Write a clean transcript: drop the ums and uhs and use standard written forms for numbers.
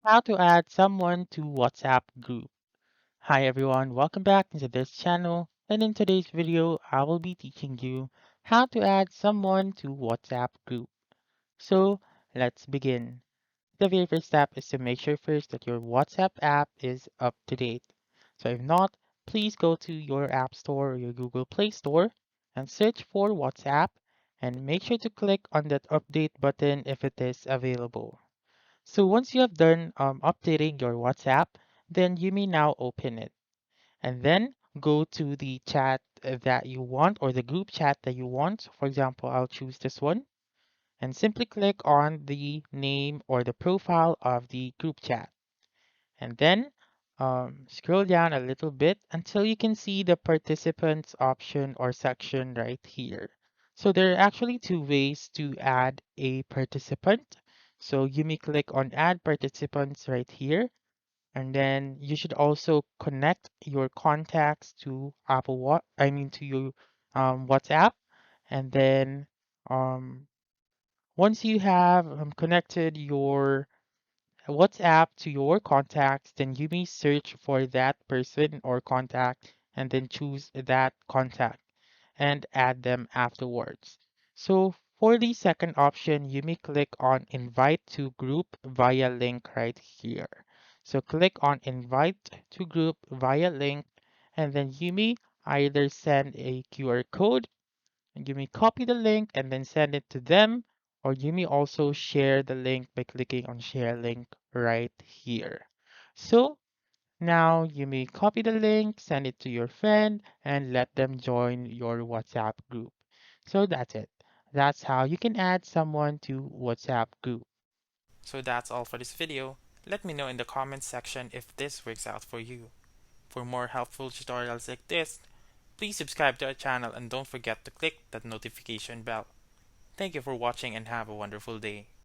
How to add someone to WhatsApp group. Hi everyone, welcome back into this channel, and in today's video I will be teaching you how to add someone to WhatsApp group. So let's begin. The very first step is to make sure first that your WhatsApp app is up to date. So if not, please go to your App Store or your Google Play Store and search for WhatsApp and make sure to click on that update button if it is available. So once you have done updating your WhatsApp, then you may now open it and then go to the chat that you want or the group chat that you want. For example, I'll choose this one and simply click on the name or the profile of the group chat. And then scroll down a little bit until you can see the participants option or section right here. So there are actually two ways to add a participant. So you may click on add participants right here. And then you should also connect your contacts to to your WhatsApp. And then um, once you have connected your WhatsApp to your contacts, then you may search for that person or contact and then choose that contact and add them afterwards. So for the second option, you may click on invite to group via link right here. So click on invite to group via link and then you may either send a QR code and you may copy the link and then send it to them, or you may also share the link by clicking on share link right here. So now you may copy the link, send it to your friend, and let them join your WhatsApp group. So that's it. That's how you can add someone to WhatsApp group. So that's all for this video. Let me know in the comments section if this works out for you. For more helpful tutorials like this, please subscribe to our channel and don't forget to click that notification bell. Thank you for watching and have a wonderful day.